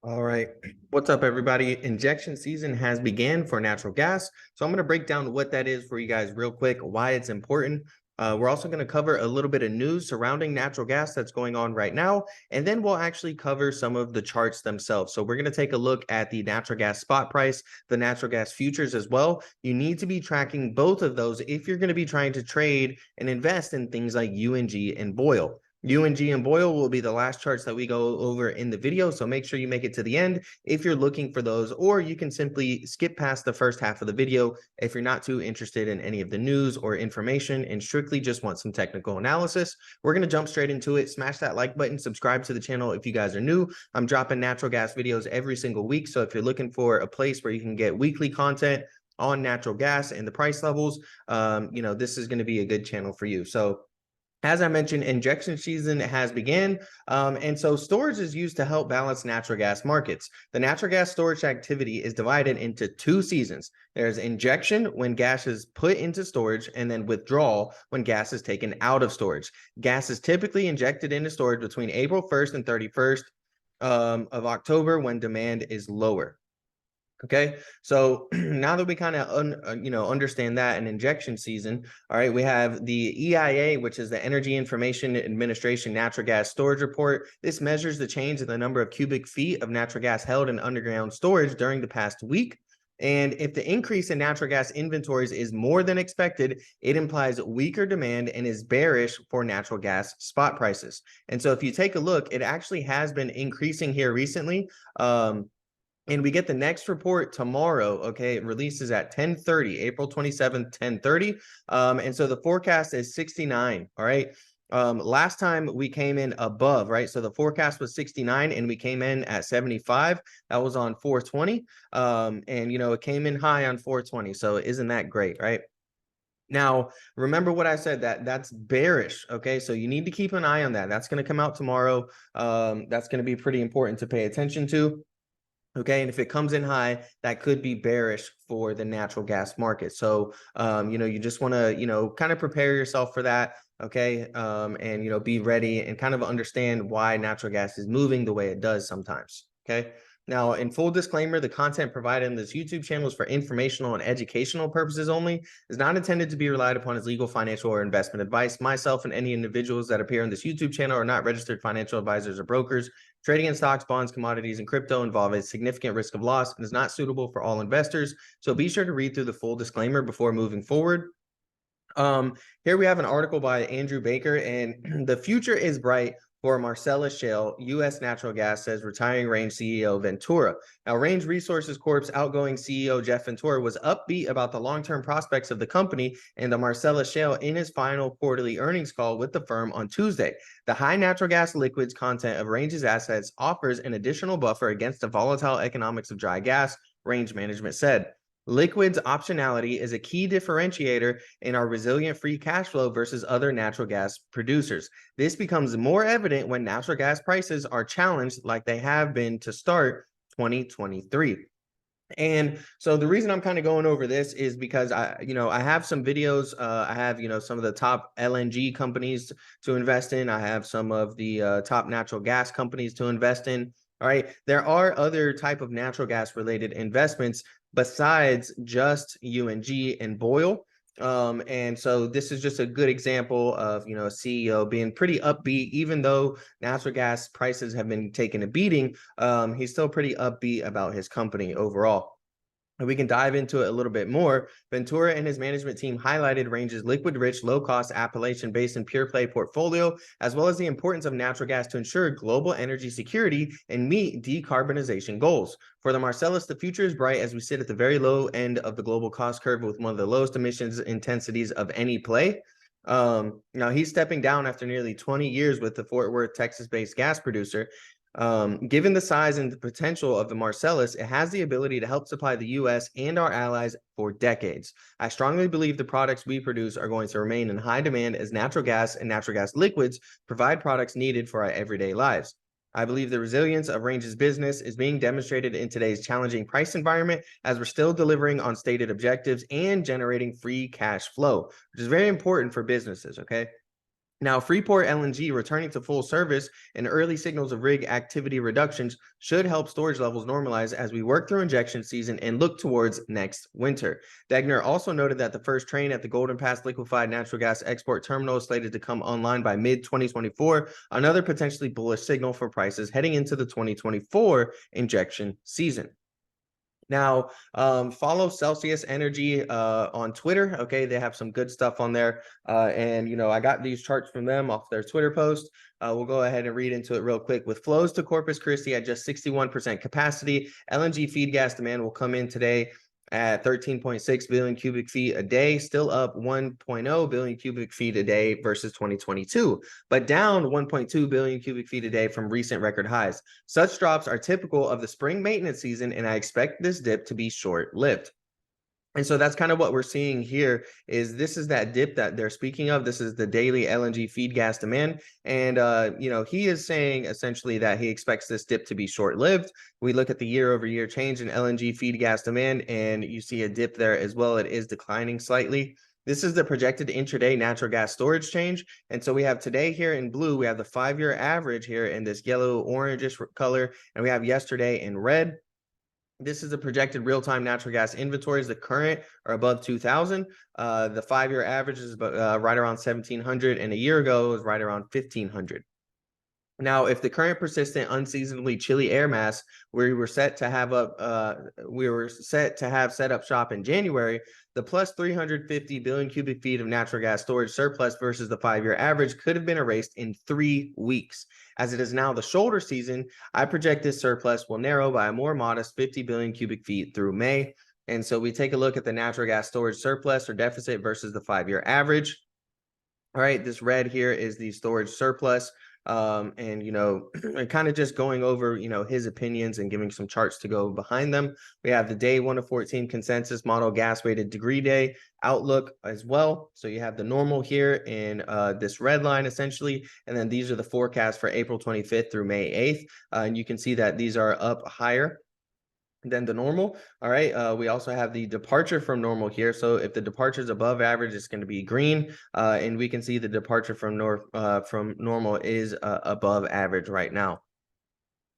All right. What's up, everybody? Injection season has began for natural gas. So I'm going to break down what that is for you guys real quick, why it's important. We're also going to cover a little bit of news surrounding natural gas that's going on right now. And then we'll actually cover some of the charts themselves. So we're going to take a look at the natural gas spot price, the natural gas futures as well. You need to be tracking both of those if you're going to be trying to trade and invest in things like UNG and oil. UNG and oil will be the last charts that we go over in the video, so make sure you make it to the end if you're looking for those, or you can simply skip past the first half of the video if you're not too interested in any of the news or information and strictly just want some technical analysis. We're going to jump straight into it. Smash that like button, subscribe to the channel if you guys are new. I'm dropping natural gas videos every single week, so if you're looking for a place where you can get weekly content on natural gas and the price levels, this is going to be a good channel for you. So as I mentioned, injection season has begun, and so storage is used to help balance natural gas markets. The natural gas storage activity is divided into two seasons. There's injection when gas is put into storage, and then withdrawal when gas is taken out of storage. Gas is typically injected into storage between April 1st and 31st of October when demand is lower. Okay, so now that we kind of understand that an injection season, all right, we have the EIA, which is the Energy Information Administration Natural Gas Storage Report. This measures the change in the number of cubic feet of natural gas held in underground storage during the past week. And if the increase in natural gas inventories is more than expected, it implies weaker demand and is bearish for natural gas spot prices. And so if you take a look, it actually has been increasing here recently. And we get the next report tomorrow. Okay, it releases at 10:30, April 27th, 10:30. And so the forecast is 69. All right. Last time we came in above, right? So the forecast was 69 and we came in at 75. That was on 420. And it came in high on 420. So isn't that great, right? Now, remember what I said, that's bearish. Okay, so you need to keep an eye on that. That's going to come out tomorrow. That's going to be pretty important to pay attention to. Okay, and if it comes in high, that could be bearish for the natural gas market. So, you just want to, kind of prepare yourself for that. Okay, and be ready and kind of understand why natural gas is moving the way it does sometimes. Okay. Now, in full disclaimer, the content provided in this YouTube channel is for informational and educational purposes only, is not intended to be relied upon as legal, financial, or investment advice. Myself and any individuals that appear on this YouTube channel are not registered financial advisors or brokers. Trading in stocks, bonds, commodities, and crypto involve a significant risk of loss and is not suitable for all investors. So be sure to read through the full disclaimer before moving forward. Here we have an article by Andrew Baker, and the future is bright for Marcellus Shale, U.S. Natural Gas, says retiring Range CEO Ventura. Now, Range Resources Corp's outgoing CEO Jeff Ventura was upbeat about the long-term prospects of the company and the Marcellus Shale in his final quarterly earnings call with the firm on Tuesday. The high natural gas liquids content of Range's assets offers an additional buffer against the volatile economics of dry gas, Range management said. Liquids optionality is a key differentiator in our resilient free cash flow versus other natural gas producers. This becomes more evident when natural gas prices are challenged like they have been to start 2023. And so the reason I'm kind of going over this is because I have some videos. I have, some of the top LNG companies to invest in. I have some of the top natural gas companies to invest in. All right. There are other type of natural gas related investments besides just UNG and oil. And so this is just a good example of, a CEO being pretty upbeat, even though natural gas prices have been taking a beating. He's still pretty upbeat about his company overall. And we can dive into it a little bit more. Ventura and his management team highlighted Range's liquid-rich, low-cost Appalachian Basin pure play portfolio, as well as the importance of natural gas to ensure global energy security and meet decarbonization goals. For the Marcellus, the future is bright as we sit at the very low end of the global cost curve with one of the lowest emissions intensities of any play. Now he's stepping down after nearly 20 years with the Fort Worth, Texas-based gas producer. Given the size and the potential of the Marcellus, it has the ability to help supply the U.S. and our allies for decades. I strongly believe the products we produce are going to remain in high demand as natural gas and natural gas liquids provide products needed for our everyday lives. I believe the resilience of Range's business is being demonstrated in today's challenging price environment as we're still delivering on stated objectives and generating free cash flow, which is very important for businesses, okay? Now, Freeport LNG returning to full service and early signals of rig activity reductions should help storage levels normalize as we work through injection season and look towards next winter. Degner also noted that the first train at the Golden Pass liquefied natural gas export terminal is slated to come online by mid-2024, another potentially bullish signal for prices heading into the 2024 injection season. Now, follow Celsius Energy on Twitter. Okay, they have some good stuff on there. And, I got these charts from them off their Twitter post. We'll go ahead and read into it real quick. With flows to Corpus Christi at just 61% capacity, LNG feed gas demand will come in today at 13.6 billion cubic feet a day, still up 1.0 billion cubic feet a day versus 2022, but down 1.2 billion cubic feet a day from recent record highs. Such drops are typical of the spring maintenance season, and I expect this dip to be short-lived. And so that's kind of what we're seeing here is this is that dip that they're speaking of. This is the daily LNG feed gas demand. And, he is saying essentially that he expects this dip to be short-lived. We look at the year-over-year change in LNG feed gas demand, and you see a dip there as well. It is declining slightly. This is the projected intraday natural gas storage change. And so we have today here in blue, we have the 5-year average here in this yellow orangish color, and we have yesterday in red. This is the projected real-time natural gas inventories. The current are above 2,000. The 5-year average is right around 1,700, and a year ago it was right around 1,500. Now, if the current persistent unseasonably chilly air mass we were set to have set up shop in January, the plus 350 billion cubic feet of natural gas storage surplus versus the 5-year average could have been erased in 3 weeks. As it is now the shoulder season, I project this surplus will narrow by a more modest 50 billion cubic feet through May. And so we take a look at the natural gas storage surplus or deficit versus the 5-year average. All right, this red here is the storage surplus. Kind of just going over, his opinions and giving some charts to go behind them. We have the day 1 of 14 consensus model gas weighted degree day outlook as well. So you have the normal here in this red line essentially, and then these are the forecasts for April 25th through May 8th. And you can see that these are up higher than the normal. All right. We also have the departure from normal here. So if the departure is above average, it's going to be green. And we can see the departure from normal is above average right now.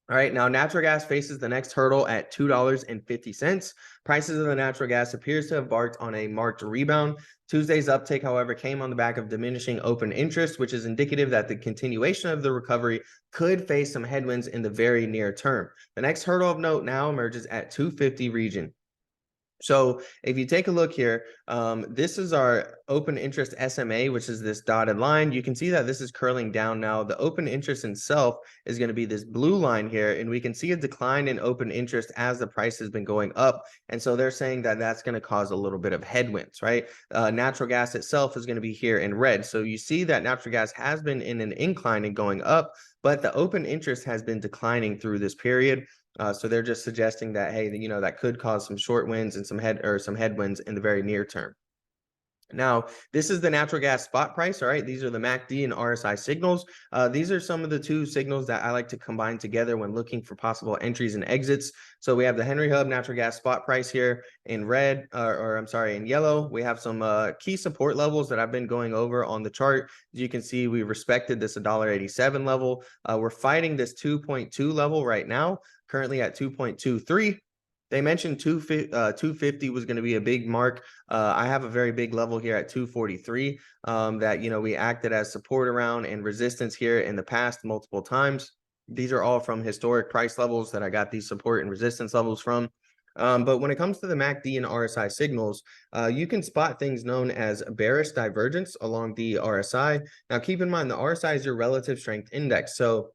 All right, now natural gas faces the next hurdle at $2.50. Prices of the natural gas appears to have embarked on a marked rebound. Tuesday's uptake, however, came on the back of diminishing open interest, which is indicative that the continuation of the recovery could face some headwinds in the very near term. The next hurdle of note now emerges at 250 region. So if you take a look here, this is our open interest SMA, which is this dotted line. You can see that this is curling down now. The open interest itself is going to be this blue line here, and we can see a decline in open interest as the price has been going up. And so they're saying that that's going to cause a little bit of headwinds, right? Natural gas itself is going to be here in red. So you see that natural gas has been in an incline and going up, but the open interest has been declining through this period. So they're just suggesting that, hey, that could cause some short wins and some headwinds in the very near term. Now, this is the natural gas spot price. All right, these are the MACD and RSI signals. These are some of the two signals that I like to combine together when looking for possible entries and exits. So we have the Henry Hub natural gas spot price here in red, in yellow. We have some key support levels that I've been going over on the chart. As you can see, we respected this $1.87 level. We're fighting this 2.2 level right now, currently at 2.23. They mentioned 250 was going to be a big mark. I have a very big level here at 243 that, we acted as support around and resistance here in the past multiple times. These are all from historic price levels that I got these support and resistance levels from. But when it comes to the MACD and RSI signals, you can spot things known as bearish divergence along the RSI. Now, keep in mind, the RSI is your relative strength index. So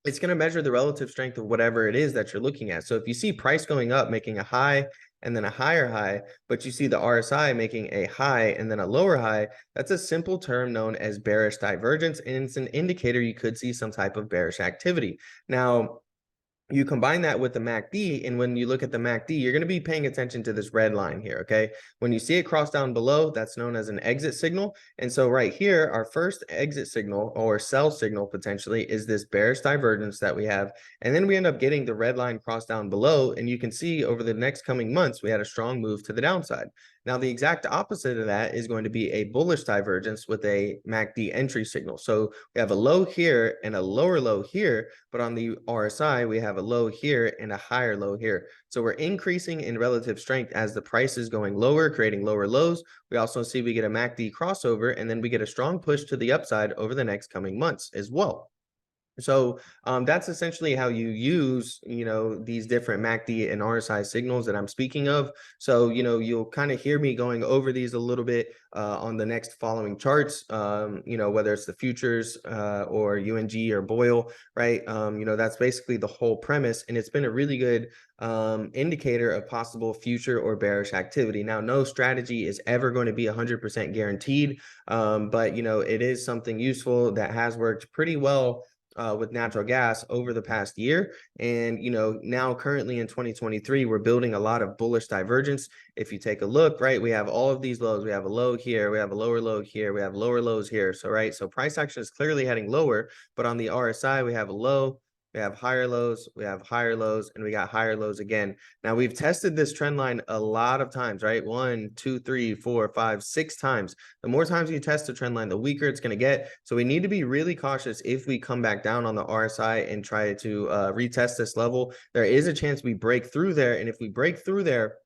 it's going to measure the relative strength of whatever it is that you're looking at. So if you see price going up, making a high and then a higher high, but you see the RSI making a high and then a lower high, that's a simple term known as bearish divergence, and it's an indicator you could see some type of bearish activity. Now, you combine that with the MACD, and when you look at the MACD, you're going to be paying attention to this red line here, okay? When you see it cross down below, that's known as an exit signal. And so right here, our first exit signal or sell signal potentially is this bearish divergence that we have. And then we end up getting the red line cross down below, and you can see over the next coming months, we had a strong move to the downside. Now, the exact opposite of that is going to be a bullish divergence with a MACD entry signal. So we have a low here and a lower low here, but on the RSI, we have a low here and a higher low here. So we're increasing in relative strength as the price is going lower, creating lower lows. We also see we get a MACD crossover, and then we get a strong push to the upside over the next coming months as well. So that's essentially how you use, these different MACD and RSI signals that I'm speaking of. So, you'll kind of hear me going over these a little bit on the next following charts, whether it's the futures or UNG or Boyle, right? That's basically the whole premise. And it's been a really good indicator of possible future or bearish activity. Now, no strategy is ever going to be 100% guaranteed, but, it is something useful that has worked pretty well with natural gas over the past year. And, now currently in 2023, we're building a lot of bullish divergence. If you take a look, right, we have all of these lows. We have a low here, we have a lower low here, we have lower lows here. So, right, so price action is clearly heading lower, but on the RSI, we have a low, we have higher lows, we have higher lows, and we got higher lows again. Now, we've tested this trend line a lot of times, right? 1, 2, 3, 4, 5, 6 times. The more times you test the trend line, the weaker it's going to get. So we need to be really cautious if we come back down on the RSI and try to retest this level. There is a chance we break through there. And if we break through there,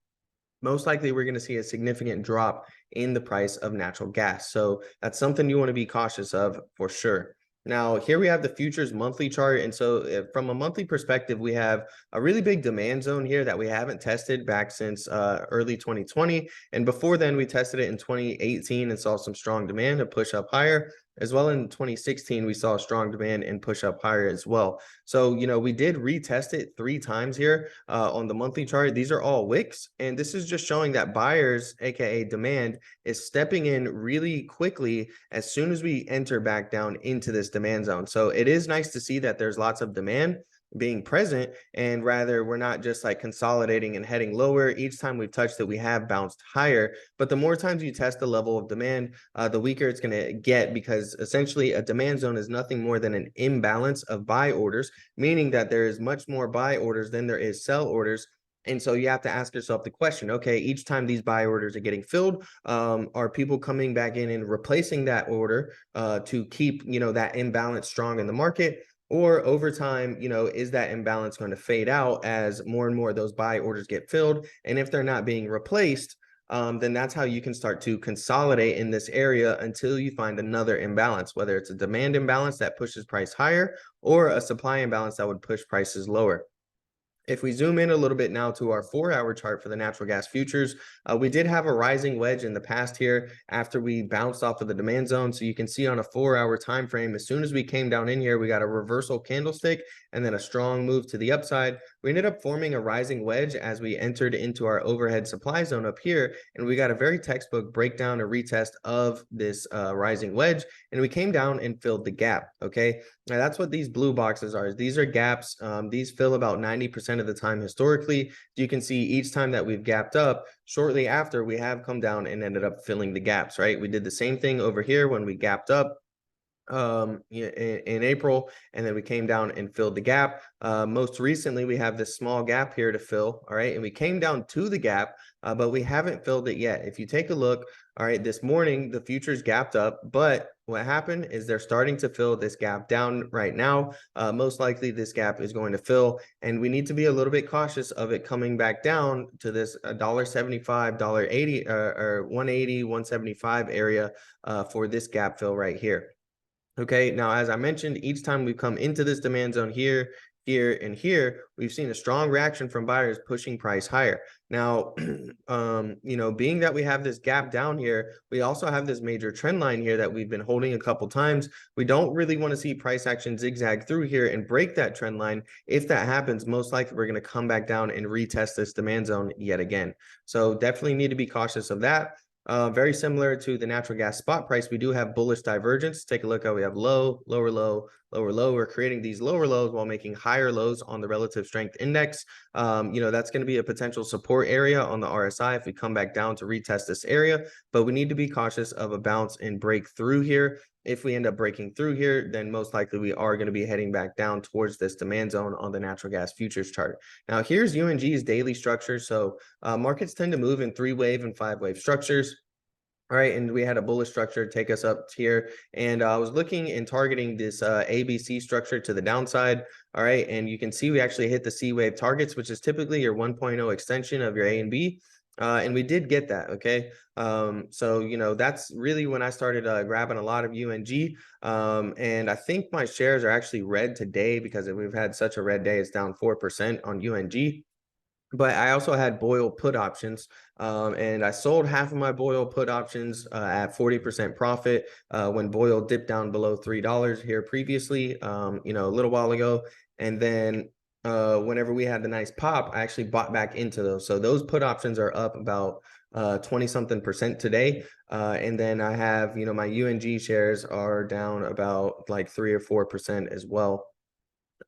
most likely we're going to see a significant drop in the price of natural gas. So that's something you want to be cautious of for sure. Now, here we have the futures monthly chart. And so from a monthly perspective, we have a really big demand zone here that we haven't tested back since early 2020. And before then, we tested it in 2018 and saw some strong demand to push up higher. As well in 2016, we saw strong demand and push up higher as well. So, we did retest it 3 times here on the monthly chart. These are all wicks. And this is just showing that buyers, aka demand, is stepping in really quickly as soon as we enter back down into this demand zone. So it is nice to see that there's lots of demand being present, and rather we're not just like consolidating and heading lower. Each time we've touched it, we have bounced higher. But the more times you test the level of demand, the weaker it's going to get, because essentially a demand zone is nothing more than an imbalance of buy orders, meaning that there is much more buy orders than there is sell orders. And so you have to ask yourself the question, okay, each time these buy orders are getting filled, are people coming back in and replacing that order to keep, that imbalance strong in the market? Or over time, is that imbalance going to fade out as more and more of those buy orders get filled? And if they're not being replaced, then that's how you can start to consolidate in this area until you find another imbalance, whether it's a demand imbalance that pushes price higher or a supply imbalance that would push prices lower. If we zoom in a little bit now to our 4-hour chart for the natural gas futures, we did have a rising wedge in the past here after we bounced off of the demand zone. So you can see on a 4-hour time frame, as soon as we came down in here, we got a reversal candlestick and then a strong move to the upside. We ended up forming a rising wedge as we entered into our overhead supply zone up here, and we got a very textbook breakdown, a retest of this rising wedge, and we came down and filled the gap. Okay, now that's what these blue boxes are. These are gaps. These fill about 90% of the time historically. You can see each time that we've gapped up, shortly after we have come down and ended up filling the gaps, right? We did the same thing over here when we gapped up in April, and then we came down and filled the gap. Most recently, we have this small gap here to fill, all right, and we came down to the gap, but we haven't filled it yet. If you take a look, all right, this morning the futures gapped up, but what happened is they're starting to fill this gap down right now. Most likely this gap is going to fill, and we need to be a little bit cautious of it coming back down to this $1.75, $1.80 or 180, 175 area for this gap fill right here. Okay, now, as I mentioned, each time we come into this demand zone here, here, and here, we've seen a strong reaction from buyers pushing price higher. Now, being that we have this gap down here, we also have this major trend line here that we've been holding a couple times. We don't really want to see price action zigzag through here and break that trend line. If that happens, most likely we're going to come back down and retest this demand zone yet again. So definitely need to be cautious of that. Very similar to the natural gas spot price, we do have bullish divergence. Take a look how we have low, lower low, lower low. We're creating these lower lows while making higher lows on the relative strength index. That's going to be a potential support area on the RSI if we come back down to retest this area, but we need to be cautious of a bounce and break through here. If we end up breaking through here, then most likely we are going to be heading back down towards this demand zone on the natural gas futures chart. Now, here's UNG's daily structure. So markets tend to move in 3-wave and 5-wave structures. All right, and we had a bullish structure take us up here, and I was looking and targeting this ABC structure to the downside. All right, and you can see we actually hit the C wave targets, which is typically your 1.0 extension of your A and B. And we did get that, okay? So, that's really when I started grabbing a lot of UNG. And I think my shares are actually red today because we've had such a red day. It's down 4% on UNG. But I also had Boyle put options, and I sold half of my Boyle put options at 40% profit when Boyle dipped down below $3 here previously, a little while ago. And then whenever we had the nice pop, I actually bought back into those. So those put options are up about 20-something% today. And then I have, my UNG shares are down about like 3 or 4% as well.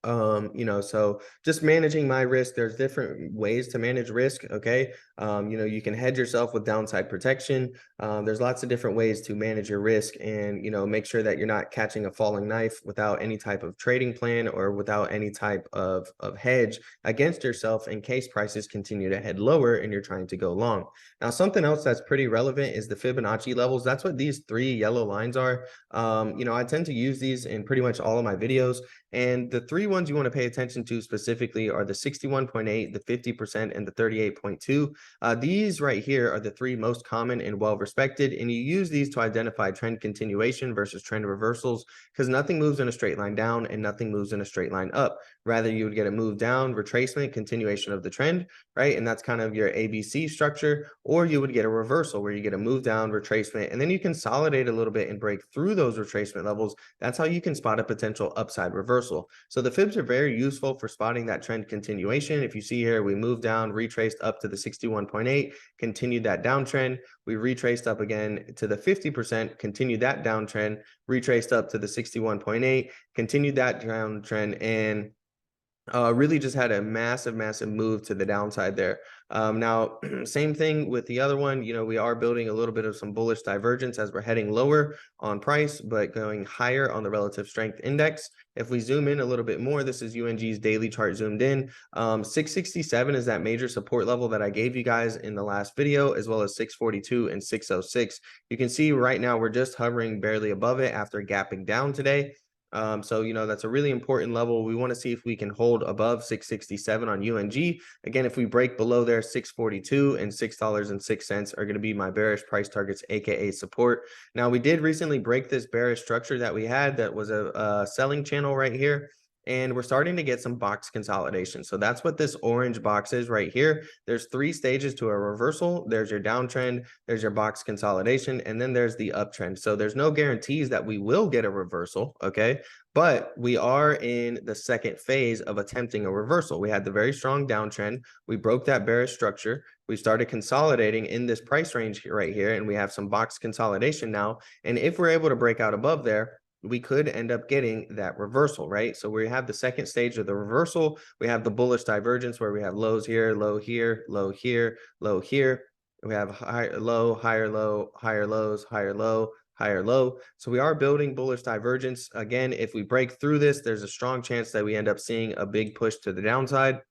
So just managing my risk, there's different ways to manage risk. Okay. You can hedge yourself with downside protection. There's lots of different ways to manage your risk and, make sure that you're not catching a falling knife without any type of trading plan or without any type of hedge against yourself in case prices continue to head lower and you're trying to go long. Now, something else that's pretty relevant is the Fibonacci levels. That's what these 3 yellow lines are. I tend to use these in pretty much all of my videos. And the 3 ones you want to pay attention to specifically are the 61.8, the 50%, and the 38.2. These right here are the 3 most common and well-respected, and you use these to identify trend continuation versus trend reversals because nothing moves in a straight line down and nothing moves in a straight line up. Rather, you would get a move down, retracement, continuation of the trend, right? And that's kind of your ABC structure, or you would get a reversal where you get a move down, retracement, and then you consolidate a little bit and break through those retracement levels. That's how you can spot a potential upside reversal. So the fibs are very useful for spotting that trend continuation. If you see here, we moved down, retraced up to the 61.8, continued that downtrend. We retraced up again to the 50%, continued that downtrend, retraced up to the 61.8, continued that downtrend, and really just had a massive move to the downside there. Now, same thing with the other one. We are building a little bit of some bullish divergence as we're heading lower on price, but going higher on the relative strength index. If we zoom in a little bit more, this is UNG's daily chart zoomed in. 667 is that major support level that I gave you guys in the last video, as well as 642 and 606. You can see right now we're just hovering barely above it after gapping down today. So that's a really important level. We want to see if we can hold above 667 on UNG. Again, if we break below there, 642 and $6.06 are going to be my bearish price targets, aka support. Now, we did recently break this bearish structure that we had that was a selling channel right here. And we're starting to get some box consolidation. So that's what this orange box is right here. There's 3 stages to a reversal. There's your downtrend, there's your box consolidation, and then there's the uptrend. So there's no guarantees that we will get a reversal, okay? But we are in the second phase of attempting a reversal. We had the very strong downtrend. We broke that bearish structure. We started consolidating in this price range right here, and we have some box consolidation now. And if we're able to break out above there, we could end up getting that reversal, right? So we have the second stage of the reversal. We have the bullish divergence where we have lows here, low here, low here, low here. We have higher low, higher low, higher lows, higher low, higher low. So we are building bullish divergence. Again, if we break through this, there's a strong chance that we end up seeing a big push to the downside.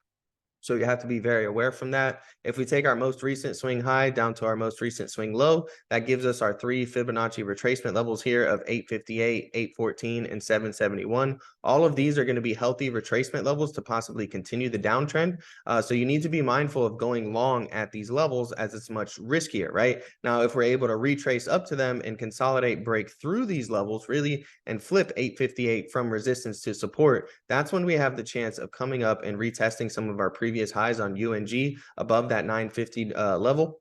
So you have to be very aware from that. If we take our most recent swing high down to our most recent swing low, that gives us our 3 Fibonacci retracement levels here of 858, 814, and 771. All of these are going to be healthy retracement levels to possibly continue the downtrend. So you need to be mindful of going long at these levels as it's much riskier, right? Now, if we're able to retrace up to them and consolidate, break through these levels really, and flip 858 from resistance to support, that's when we have the chance of coming up and retesting some of our previous highs on UNG above that 950 level.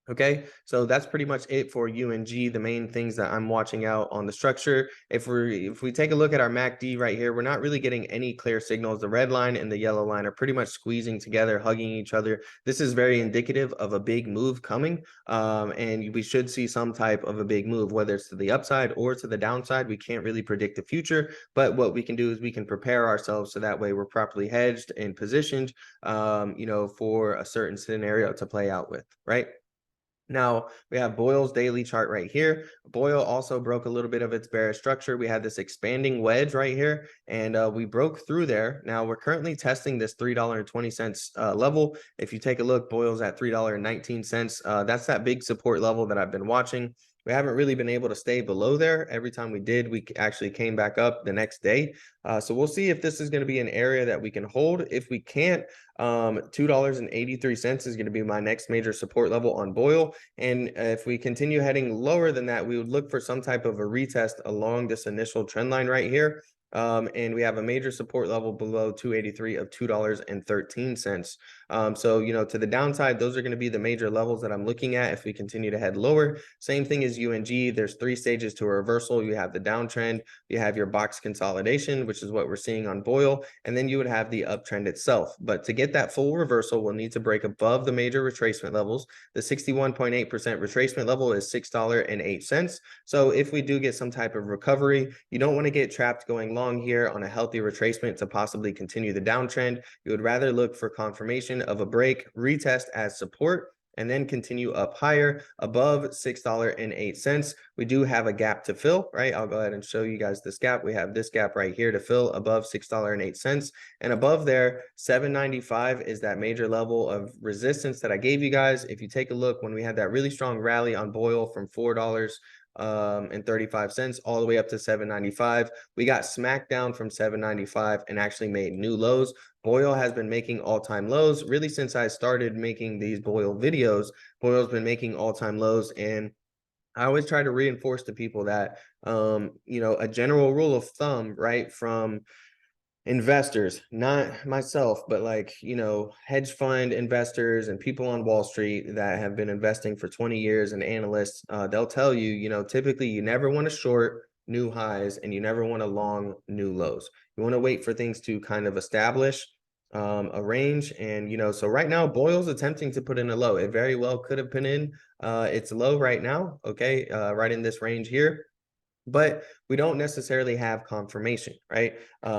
Okay, so that's pretty much it for UNG, the main things that I'm watching out on the structure. If we take a look at our MACD right here, we're not really getting any clear signals. The red line and the yellow line are pretty much squeezing together, hugging each other. This is very indicative of a big move coming, and we should see some type of a big move, whether it's to the upside or to the downside. We can't really predict the future, but what we can do is we can prepare ourselves so that way we're properly hedged and positioned, for a certain scenario to play out with, right? Now we have Boyle's daily chart right here. Boyle also broke a little bit of its bearish structure. We had this expanding wedge right here, and we broke through there. Now we're currently testing this $3.20 level. If you take a look, Boyle's at $3.19. That's that big support level that I've been watching. We haven't really been able to stay below there. Every time we did, we actually came back up the next day. So we'll see if this is going to be an area that we can hold. If we can't, $2.83 is going to be my next major support level on Boyle. And if we continue heading lower than that, we would look for some type of a retest along this initial trend line right here. And we have a major support level below 283 of $2.13. So, to the downside, those are going to be the major levels that I'm looking at if we continue to head lower. Same thing as UNG. There's 3 stages to a reversal. You have the downtrend, you have your box consolidation, which is what we're seeing on Boyle, and then you would have the uptrend itself. But to get that full reversal, we'll need to break above the major retracement levels. The 61.8% retracement level is $6.08. So if we do get some type of recovery, you don't want to get trapped going long here on a healthy retracement to possibly continue the downtrend. You would rather look for confirmation of a break, retest as support, and then continue up higher above $6.08. We do have a gap to fill, right? I'll go ahead and show you guys this gap. We have this gap right here to fill above $6.08. And above there, $7.95 is that major level of resistance that I gave you guys. If you take a look, when we had that really strong rally on Boyle from $4 and 35 cents all the way up to $7.95, we got smacked down from $7.95 and actually made new lows. Boyle has been making all-time lows really since I started making these Boyle videos. Boyle's been making all-time lows, and I always try to reinforce to people that a general rule of thumb, right, from investors, not myself, but hedge fund investors and people on Wall Street that have been investing for 20 years and analysts, they'll tell you, typically you never want to short new highs and you never want to long new lows. You want to wait for things to kind of establish a range. And, so right now Boyle's attempting to put in a low. It very well could have been in its low right now. Okay. Right in this range here. But we don't necessarily have confirmation, right?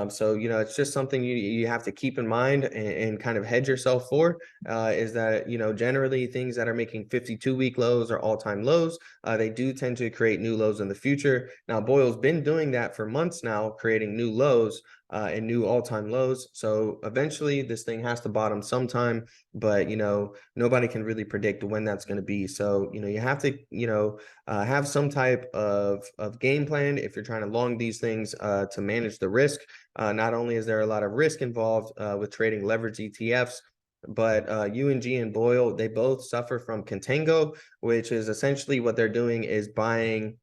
So, it's just something you have to keep in mind and kind of hedge yourself for, is that, generally things that are making 52-week lows or all-time lows, they do tend to create new lows in the future. Now, Boyle's been doing that for months now, creating new lows and new all-time lows. So eventually this thing has to bottom sometime, but, nobody can really predict when that's going to be. So, you have to, have some type of game plan if you're trying to long these things to manage the risk. Not only is there a lot of risk involved with trading leverage ETFs, but UNG and Boyle, they both suffer from contango, which is essentially what they're doing is buying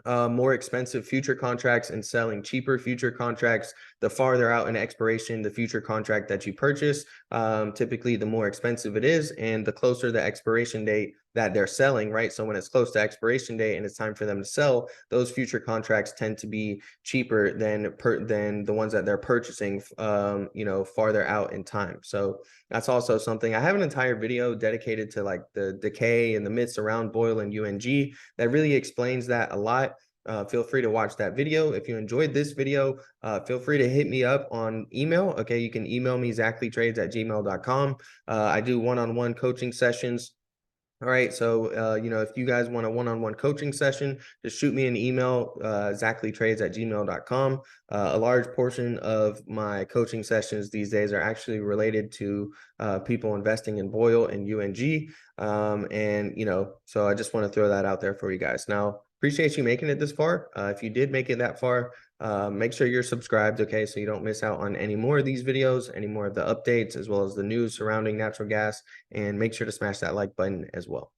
more expensive future contracts and selling cheaper future contracts. The farther out in expiration the future contract that you purchase, typically the more expensive it is, and the closer the expiration date that they're selling, right? So when it's close to expiration date and it's time for them to sell, those future contracts tend to be cheaper than the ones that they're purchasing, farther out in time. So that's also something. I have an entire video dedicated to like the decay and the myths around Boyle and UNG that really explains that a lot. Feel free to watch that video. If you enjoyed this video, feel free to hit me up on email. Okay, you can email me ZachlyTrades@gmail.com. I do one-on-one coaching sessions. All right, so if you guys want a one-on-one coaching session, just shoot me an email, ZachlyTrades@gmail.com. A large portion of my coaching sessions these days are actually related to people investing in Boyle and UNG. So I just want to throw that out there for you guys. Now, appreciate you making it this far. If you did make it that far, make sure you're subscribed, okay, so you don't miss out on any more of these videos, any more of the updates, as well as the news surrounding natural gas, and make sure to smash that like button as well.